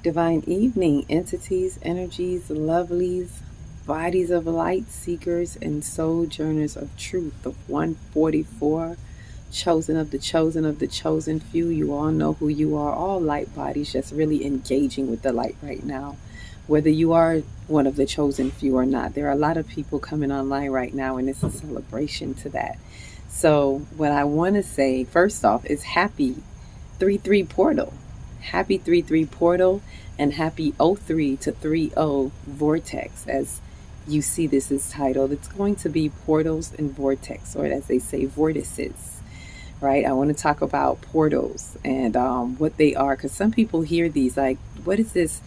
Divine evening, entities, energies, lovelies, bodies of light, seekers, and sojourners of truth of 144, chosen of the chosen of the chosen few. You all know who you are, all light bodies, just really engaging with the light right now. Whether you are one of the chosen few or not, there are a lot of people coming online right now, and it's a celebration to that. So, what I want to say first off is happy 3-3 portal. Happy 3-3 portal and happy O3 to 3-0 vortex. As you see, this is titled, it's going to be portals and vortex, or as they say, vortices, right? I want to talk about portals and what they are, because some people hear these like, what is this?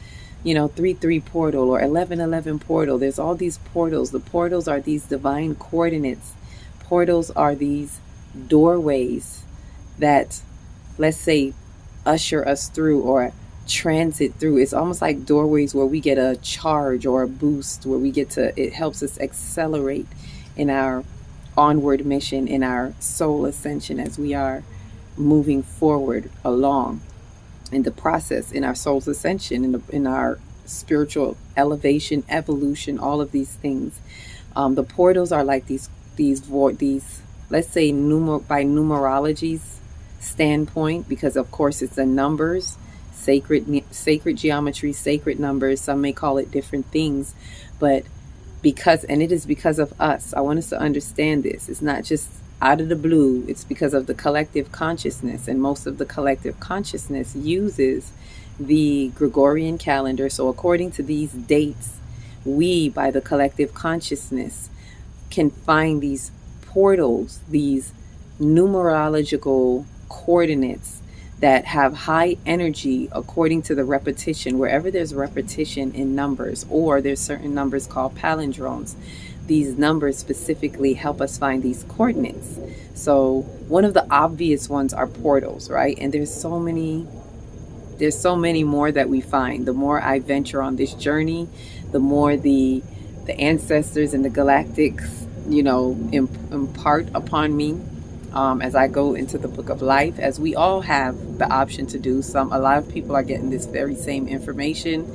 3-3 portal or 11-11 portal. There's all these portals. The portals are these divine coordinates. Portals are these doorways that, let's say, usher us through or transit through. It's almost like doorways where we get a charge or a boost, where we get to, it helps us accelerate in our onward mission, in our soul ascension as we are moving forward along in the process, in our soul's ascension, in our spiritual elevation, evolution, all of these things. The portals are like these let's say by numerology's standpoint, because of course it's the numbers, sacred geometry, sacred numbers. Some may call it different things, but it is because of us. I want us to understand this. It's not just out of the blue. It's because of the collective consciousness, and most of the collective consciousness uses the Gregorian calendar. So according to these dates, we, by the collective consciousness, can find these portals, these numerological coordinates that have high energy according to the repetition. Wherever there's repetition in numbers, or there's certain numbers called palindromes, these numbers specifically help us find these coordinates. So one of the obvious ones are portals, right? And there's so many more that we find. The more I venture on this journey, the more the ancestors and the galactics, impart upon me, as I go into the book of life, as we all have the option to do. A lot of people are getting this very same information,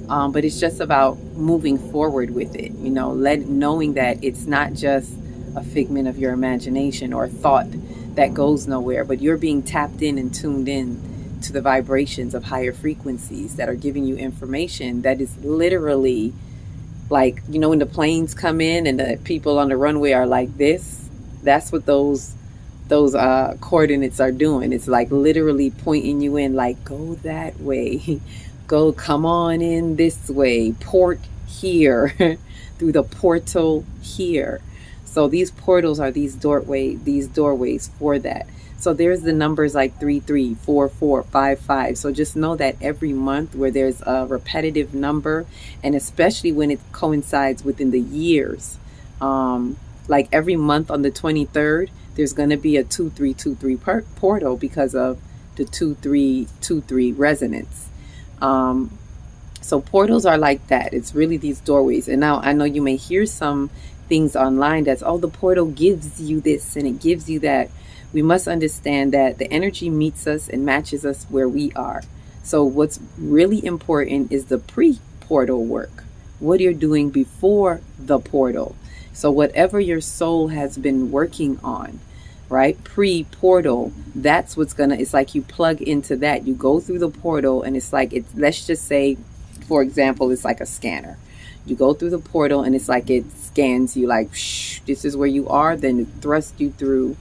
but it's just about moving forward with it. Knowing that it's not just a figment of your imagination or thought that goes nowhere, but you're being tapped in and tuned in to the vibrations of higher frequencies that are giving you information that is literally like, when the planes come in and the people on the runway are like this. That's what those coordinates are doing. It's like literally pointing you in, like, go that way, come on in this way, port here, through the portal here. So these portals are these doorways for that. So there's the numbers like 3-3, 4-4, 5-5. So just know that every month where there's a repetitive number, and especially when it coincides within the years, like every month on the 23rd, there's going to be a 2323 portal because of the 2323 resonance. So portals are like that. It's really these doorways. And now I know you may hear some things online that's, oh, the portal gives you this and it gives you that. We must understand that the energy meets us and matches us where we are. So what's really important is the pre-portal work, what you're doing before the portal. So whatever your soul has been working on, right, pre-portal, that's what's it's like you plug into that. You go through the portal, and it's like, let's just say, for example, it's like a scanner. You go through the portal and it's like it scans you, like, this is where you are, then it thrusts you through,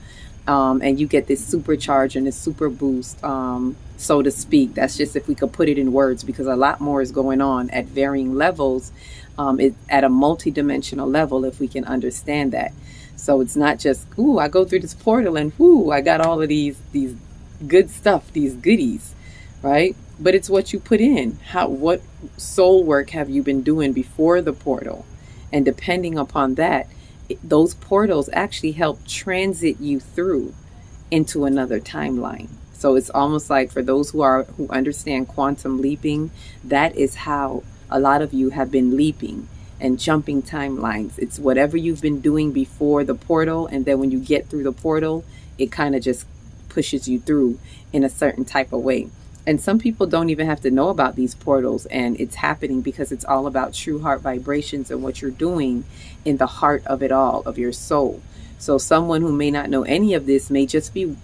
and you get this supercharge and this super boost, so to speak. That's just if we could put it in words, because a lot more is going on at varying levels, at a multi-dimensional level, if we can understand that. So it's not just, ooh, I go through this portal and ooh, I got all of these good stuff, these goodies, right? But it's what you put in. What soul work have you been doing before the portal? And depending upon that, those portals actually help transit you through into another timeline. So it's almost like, for those who understand quantum leaping, that is how a lot of you have been leaping and jumping timelines. It's whatever you've been doing before the portal, and then when you get through the portal, it kind of just pushes you through in a certain type of way. And some people don't even have to know about these portals, and it's happening because it's all about true heart vibrations and what you're doing in the heart of it all, of your soul. So someone who may not know any of this may just be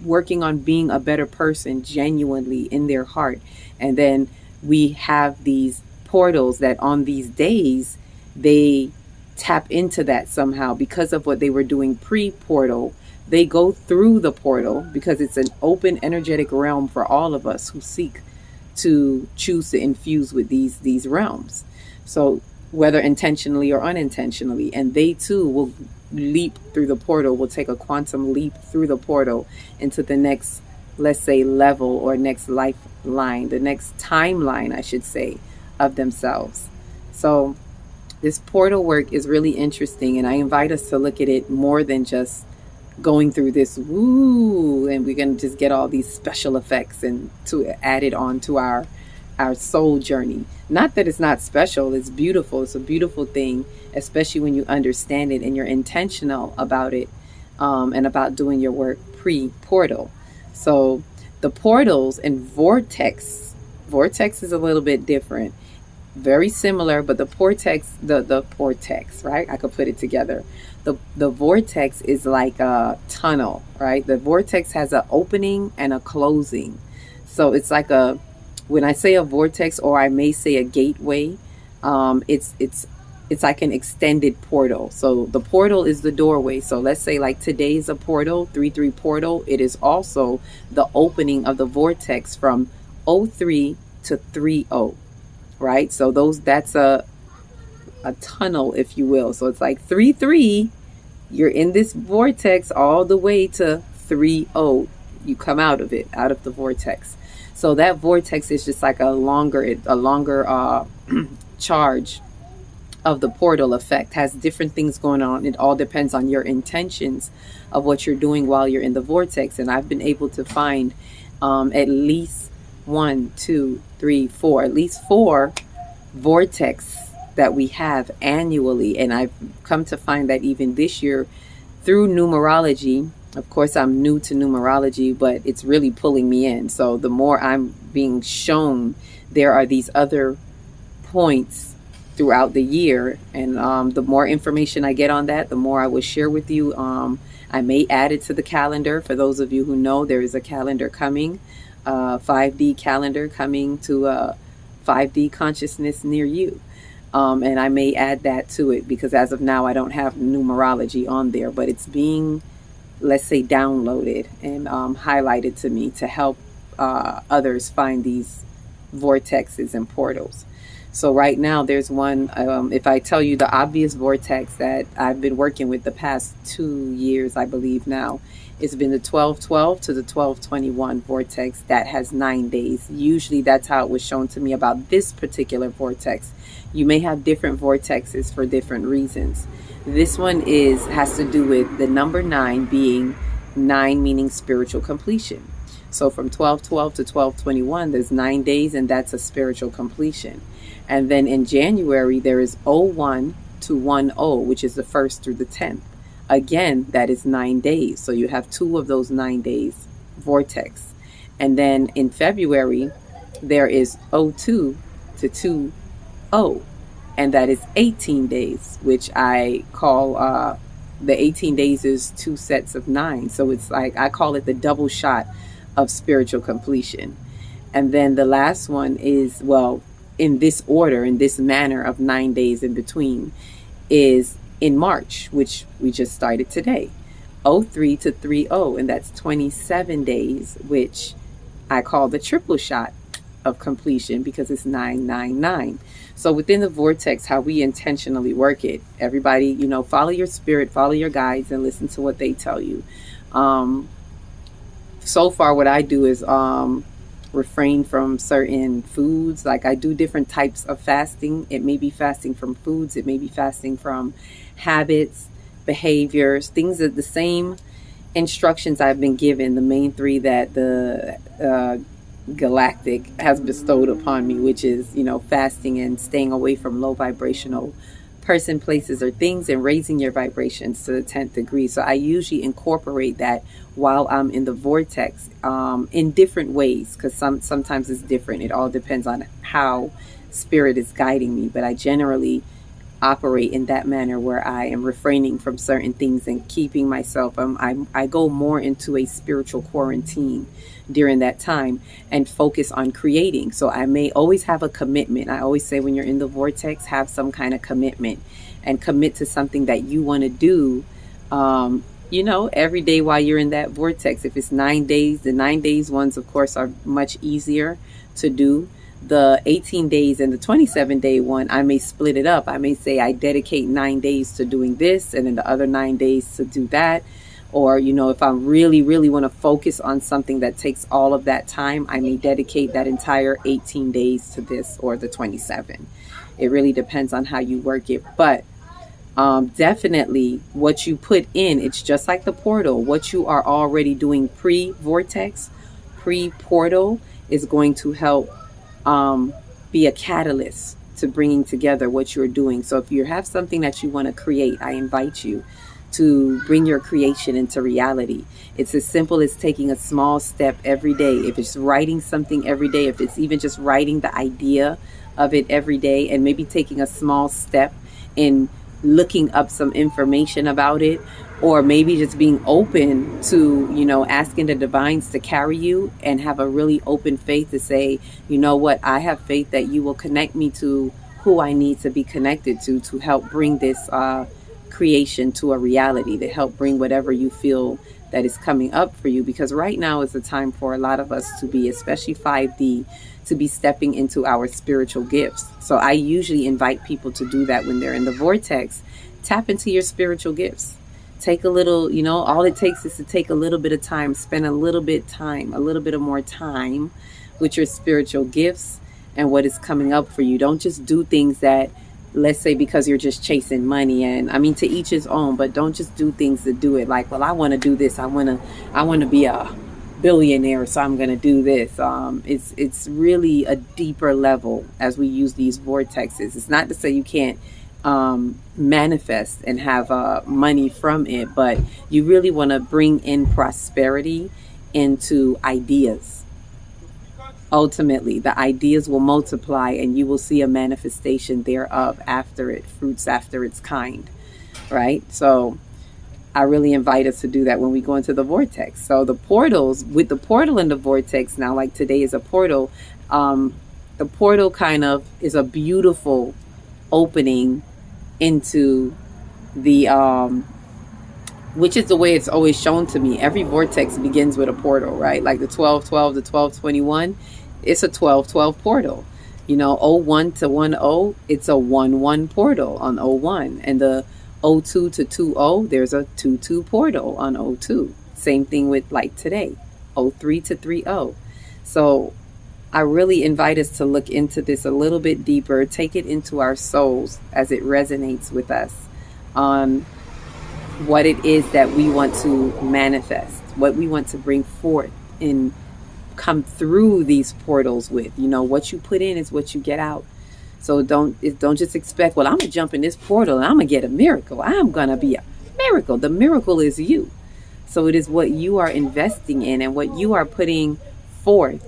working on being a better person genuinely in their heart. And then we have these portals that on these days they tap into that somehow because of what they were doing pre-portal. They go through the portal because it's an open energetic realm for all of us who seek to choose to infuse with these realms. So whether intentionally or unintentionally, and they too will leap through the portal, will take a quantum leap through the portal into the next, let's say, level or next lifeline, the next timeline, I should say, of themselves. So this portal work is really interesting, and I invite us to look at it more than just going through this woo, and we're going to just get all these special effects and to add it on to our soul journey. Not that it's not special, it's beautiful. It's a beautiful thing, especially when you understand it and you're intentional about it, and about doing your work pre-portal. So the portals and vortex is a little bit different, very similar, but the vortex, right? I could put it together. The vortex is like a tunnel, right? The vortex has an opening and a closing. So it's like a, when I say a vortex, or I may say a gateway, it's like an extended portal. So the portal is the doorway. So let's say like today is a portal, 3-3 portal. It is also the opening of the vortex from 03 to 30, right? So that's a tunnel, if you will. So it's like 3-3, you're in this vortex all the way to 30. You come out of it, out of the vortex. So that vortex is just like a longer charge of the portal effect, has different things going on. It all depends on your intentions of what you're doing while you're in the vortex. And I've been able to find at least 1, 2, 3, 4, at least 4 vortex that we have annually. And I've come to find that even this year through numerology. Of course, I'm new to numerology, but it's really pulling me in. So the more I'm being shown, there are these other points throughout the year. And the more information I get on that, the more I will share with you. I may add it to the calendar. For those of you who know, there is a calendar coming, 5D calendar coming to a 5D consciousness near you. And I may add that to it because as of now, I don't have numerology on there, but it's being, let's say, downloaded and highlighted to me to help others find these vortexes and portals. So right now there's one, if I tell you the obvious vortex that I've been working with the past 2 years, I believe now, it's been the 12/12 to the 12/21 vortex that has 9 days. Usually that's how it was shown to me about this particular vortex. You may have different vortexes for different reasons. This one has to do with the number 9 being 9, meaning spiritual completion. So from 12/12 to 12/21, there's 9 days, and that's a spiritual completion. And then in January, there is 01 to 10, which is the 1st through the 10th. Again, that is 9 days. So you have 2 of those 9 days vortex. And then in February, there is 02 to 20, and that is 18 days, which I call the 18 days is 2 sets of 9. So it's like, I call it the double shot of spiritual completion. And then the last one is, well, in this order, in this manner of 9 days in between, is in March, which we just started today, 03 to 30, and that's 27 days, which I call the triple shot of completion because it's 999. So within the vortex, how we intentionally work it, everybody, follow your spirit, follow your guides, and listen to what they tell you. So far, what I do is refrain from certain foods. Like I do different types of fasting. It may be fasting from foods. It may be fasting from habits, behaviors, things that the same instructions I've been given, the main 3 that the galactic has bestowed upon me, which is, fasting and staying away from low vibrational person, places, or things, and raising your vibrations to the 10th degree. So I usually incorporate that while I'm in the vortex, in different ways, because sometimes it's different. It all depends on how spirit is guiding me, but I generally operate in that manner where I am refraining from certain things and keeping myself. I go more into a spiritual quarantine during that time and focus on creating. So I may always have a commitment. I always say when you're in the vortex, have some kind of commitment and commit to something that you want to do. Every day while you're in that vortex. If it's 9 days, the 9 days ones, of course, are much easier to do. The 18 days and the 27-day one, I may split it up. I may say I dedicate 9 days to doing this and then the other 9 days to do that. Or, if I really, really want to focus on something that takes all of that time, I may dedicate that entire 18 days to this or the 27. It really depends on how you work it. But definitely what you put in, it's just like the portal. What you are already doing pre-vortex, pre-portal is going to help be a catalyst to bringing together what you're doing. So if you have something that you want to create, I invite you to bring your creation into reality. It's as simple as taking a small step every day. If it's writing something every day, if it's even just writing the idea of it every day, and maybe taking a small step in looking up some information about it, or maybe just being open to, asking the divines to carry you and have a really open faith to say, you know what, I have faith that you will connect me to who I need to be connected to help bring this creation to a reality, to help bring whatever you feel that is coming up for you. Because right now is the time for a lot of us to be, especially 5D, to be stepping into our spiritual gifts. So I usually invite people to do that when they're in the vortex. Tap into your spiritual gifts. Take a little, all it takes is to take a little bit of time, spend a little bit of more time with your spiritual gifts and what is coming up for you. Don't just do things that, let's say, because you're just chasing money. And I mean, to each his own, but don't just do things to do it. Like, well, I want to do this. I want to be a billionaire, so I'm going to do this. It's really a deeper level as we use these vortexes. It's not to say you can't manifest and have money from it, but you really want to bring in prosperity into ideas. Ultimately, the ideas will multiply and you will see a manifestation thereof after it, fruits after its kind, right? So I really invite us to do that when we go into the vortex. So the portals, with the portal and the vortex now, like today is a portal, the portal kind of is a beautiful opening into the which is the way it's always shown to me. Every vortex begins with a portal, right? Like the 1212 to 1221, it's a 1212 portal. 01 to 10, it's a 11 portal on 01. And the 02 to 20, there's a 22 portal on 02. Same thing with like today, 03 to 30. So I really invite us to look into this a little bit deeper, take it into our souls as it resonates with us on what it is that we want to manifest, what we want to bring forth and come through these portals with. What you put in is what you get out. So don't just expect, well, I'm going to jump in this portal and I'm going to get a miracle. I'm going to be a miracle. The miracle is you. So it is what you are investing in and what you are putting forth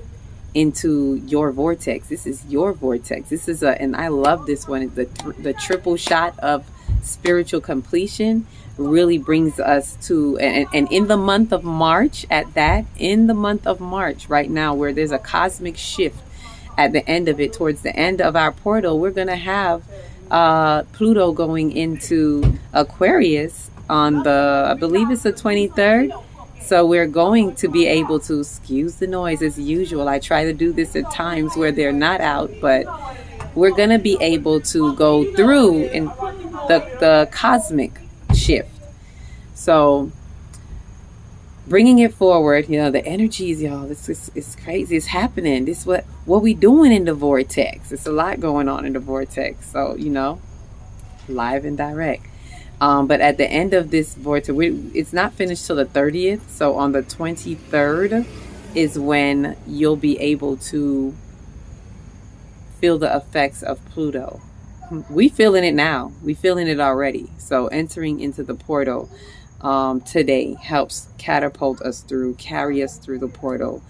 into your vortex. This is your vortex. This is and I love this one. The triple shot of spiritual completion really brings us to, and in the month of March, in the month of March right now, where there's a cosmic shift at the end of it, towards the end of our portal, we're going to have Pluto going into Aquarius on I believe it's the 23rd. So we're going to be able to, excuse the noise as usual. I try to do this at times where they're not out, but we're going to be able to go through in the cosmic shift. So bringing it forward, the energies, y'all, it's crazy. It's happening. This is what we doing in the vortex. It's a lot going on in the vortex. So, live and direct. But at the end of this vortex, it's not finished till the 30th. So on the 23rd is when you'll be able to feel the effects of Pluto We feeling it now. We feeling it already. So entering into the portal today helps catapult us through, carry us through the portal.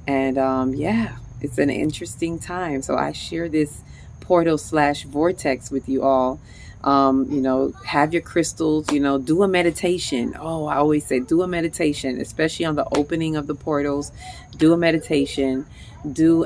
And yeah, it's an interesting time. So I share this portal slash vortex with you all. Have your crystals, do a meditation. Oh, I always say do a meditation, especially on the opening of the portals. Do a meditation. Do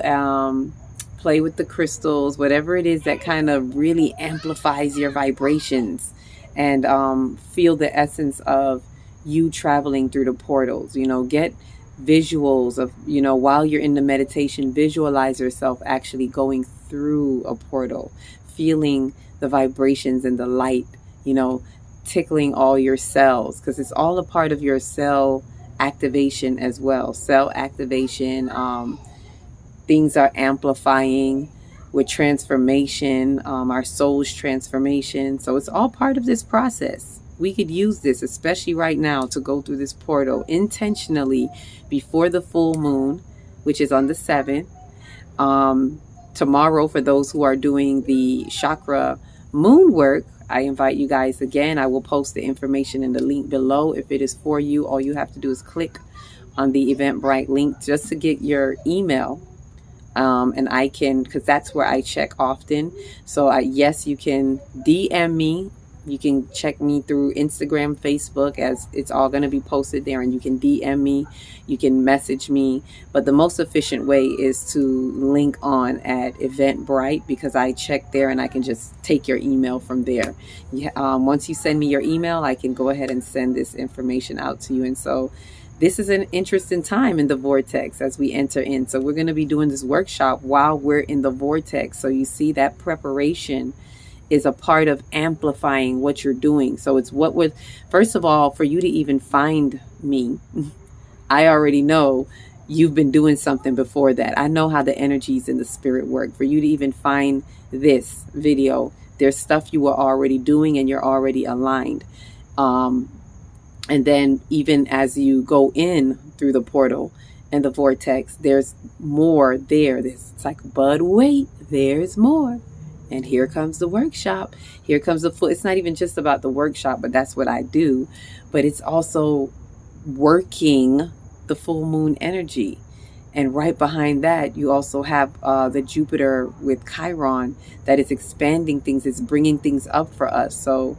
play with the crystals, whatever it is that kind of really amplifies your vibrations, and feel the essence of you traveling through the portals. Get visuals of, while you're in the meditation, visualize yourself actually going through a portal, feeling the vibrations and the light, tickling all your cells, because it's all a part of your cell activation as well. Cell activation, things are amplifying with transformation, our soul's transformation. So it's all part of this process. We could use this, especially right now, to go through this portal intentionally before the full moon, which is on the 7th. Tomorrow, for those who are doing the chakra moon work, I invite you guys again. I will post the information in the link below. If it is for you, all you have to do is click on the Eventbrite link just to get your email. And I can, because that's where I check often. So yes, you can DM me. You can check me through Instagram, Facebook, as it's all going to be posted there, and you can DM me, you can message me. But the most efficient way is to link on at Eventbrite, because I check there and I can just take your email from there. Once you send me your email, I can go ahead and send this information out to you. And so this is an interesting time in the vortex as we enter in. So we're going to be doing this workshop while we're in the vortex. So you see that preparation is a part of amplifying what you're doing. So it's what would, first of all, for you to even find me, I already know you've been doing something before that. I know how the energies in the spirit work. For you to even find this video, there's stuff you were already doing and you're already aligned. And then even as you go in through the portal and the vortex, there's more there. It's like, but wait, there's more. And here comes the workshop. Here comes the full. It's not even just about the workshop, but that's what I do. But it's also working the full moon energy. And right behind that, you also have the Jupiter with Chiron that is expanding things. It's bringing things up for us. So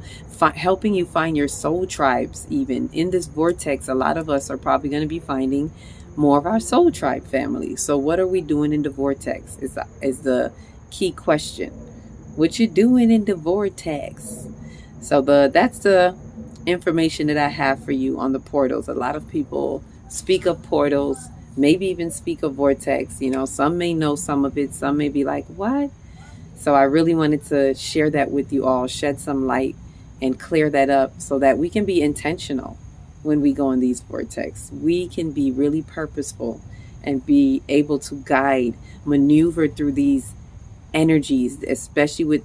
helping you find your soul tribes. Even in this vortex, a lot of us are probably going to be finding more of our soul tribe family. So what are we doing in the vortex is the key question. What you doing in the vortex? So that's the information that I have for you on the portals. A lot of people speak of portals, maybe even speak of vortex. Some may know some of it, some may be like, what? So I really wanted to share that with you all, shed some light and clear that up so that we can be intentional when we go in these vortex. We can be really purposeful and be able to guide, maneuver through these energies, especially with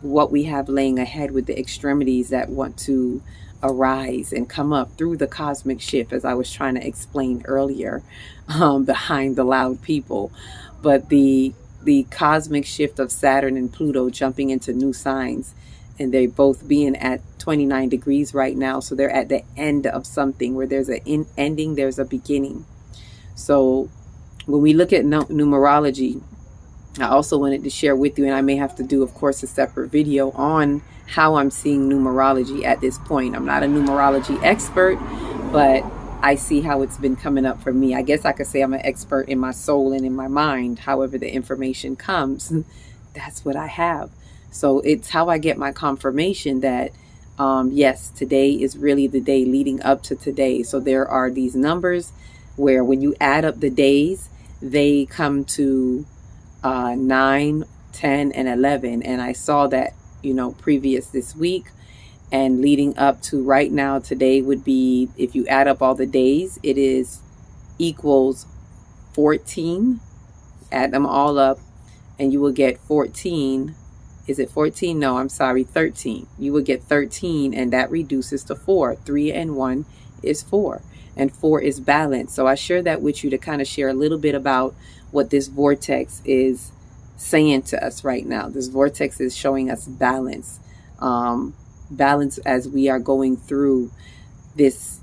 what we have laying ahead, with the extremities that want to arise and come up through the cosmic shift, as I was trying to explain earlier, behind the loud people. But the cosmic shift of Saturn and Pluto jumping into new signs, and they both being at 29 degrees right now. So they're at the end of something. Where there's an ending, there's a beginning. So when we look at numerology, I also wanted to share with you, and I may have to do, of course, a separate video on how I'm seeing numerology at this point. I'm not a numerology expert, but I see how it's been coming up for me. I guess I could say I'm an expert in my soul and in my mind. However the information comes, that's what I have. So it's how I get my confirmation that, yes, today is really the day leading up to today. So there are these numbers where when you add up the days, they come to 9, 10, and 11. And I saw that, previous this week, and leading up to right now, today would be, if you add up all the days, it is equals 14. Add them all up and you will get 14. Is it 14? No, I'm sorry, 13. You will get 13, and that reduces to 4. 3 and 1 is 4, and 4 is balance. So I share that with you to kind of share a little bit about what this vortex is saying to us right now. This vortex is showing us balance, balance as we are going through this,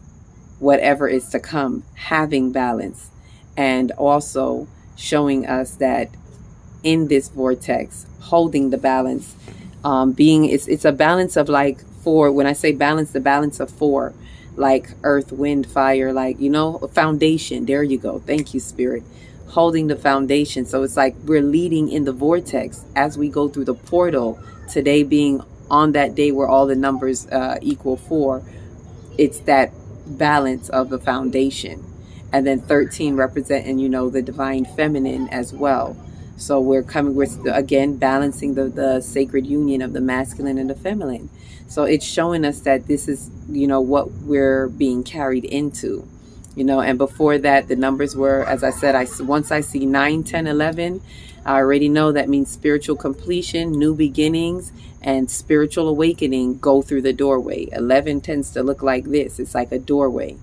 whatever is to come, having balance, and also showing us that in this vortex, holding the balance, being it's a balance of like four. When I say balance, the balance of four, like earth, wind, fire, like, a foundation. There you go. Thank you, spirit. Holding the foundation. So it's like we're leading in the vortex as we go through the portal. Today being on that day where all the numbers equal four, it's that balance of the foundation. And then 13 representing, the divine feminine as well. So we're coming with, again, balancing the sacred union of the masculine and the feminine. So it's showing us that this is, what we're being carried into, and before that, the numbers were, as I said, once I see 9, 10, 11, I already know that means spiritual completion, new beginnings, and spiritual awakening go through the doorway. 11 tends to look like this. It's like a doorway,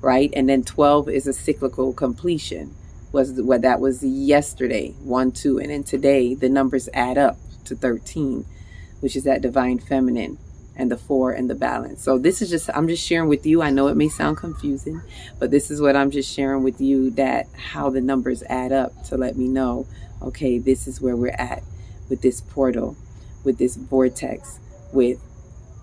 right? And then 12 is a cyclical completion. Was what that was yesterday, 1, 2. And then today, the numbers add up to 13, which is that divine feminine, and the 4 and the balance. So this is I'm just sharing with you. I know it may sound confusing, but this is what I'm just sharing with you, that how the numbers add up to let me know, okay, this is where we're at with this portal, with this vortex, with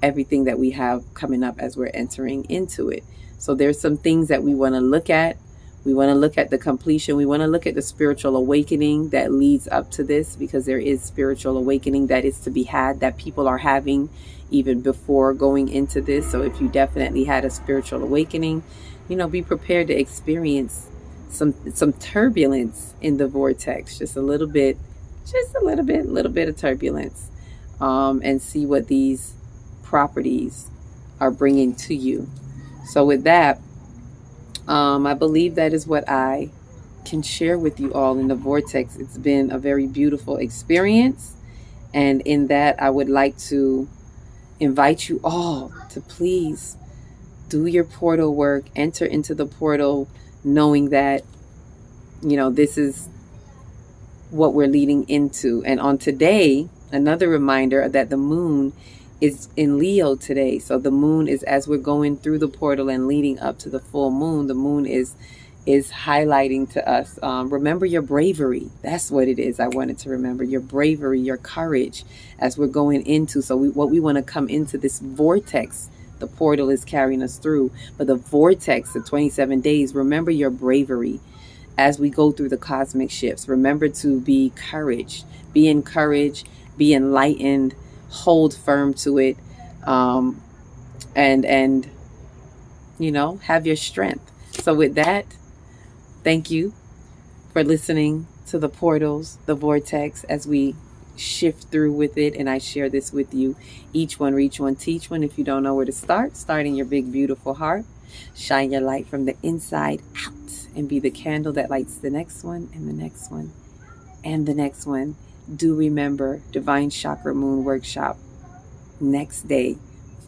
everything that we have coming up as we're entering into it. So there's some things that we want to look at. We want to look at the completion. We want to look at the spiritual awakening that leads up to this, because there is spiritual awakening that is to be had, that people are having even before going into this. So if you definitely had a spiritual awakening, be prepared to experience some turbulence in the vortex, just a little bit of turbulence, and see what these properties are bringing to you. So with that, I believe that is what I can share with you all in the vortex. It's been a very beautiful experience. And in that, I would like to invite you all to please do your portal work, enter into the portal, knowing that, this is what we're leading into. And on today, another reminder that the moon is in Leo today. So the moon is, as we're going through the portal and leading up to the full moon, the moon is highlighting to us, remember your bravery. That's what it is. I wanted to remember your bravery, your courage, as we're going into. So what we want to come into this vortex, the portal is carrying us through, but the vortex, the 27 days, remember your bravery as we go through the cosmic shifts. Remember to be encouraged, be enlightened, hold firm to it, and have your strength. So with that, thank you for listening to the portals, the vortex, as we shift through with it. And I share this with you. Each one, reach one, teach one. If you don't know where to start in your big, beautiful heart. Shine your light from the inside out, and be the candle that lights the next one, and the next one, and the next one. Do remember, Divine Chakra Moon Workshop, next day,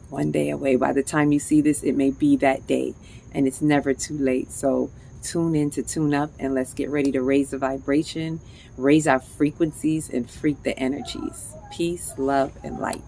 one day away. By the time you see this, it may be that day, and it's never too late. So tune in to tune up, and let's get ready to raise the vibration, raise our frequencies, and freak the energies. Peace, love, and light.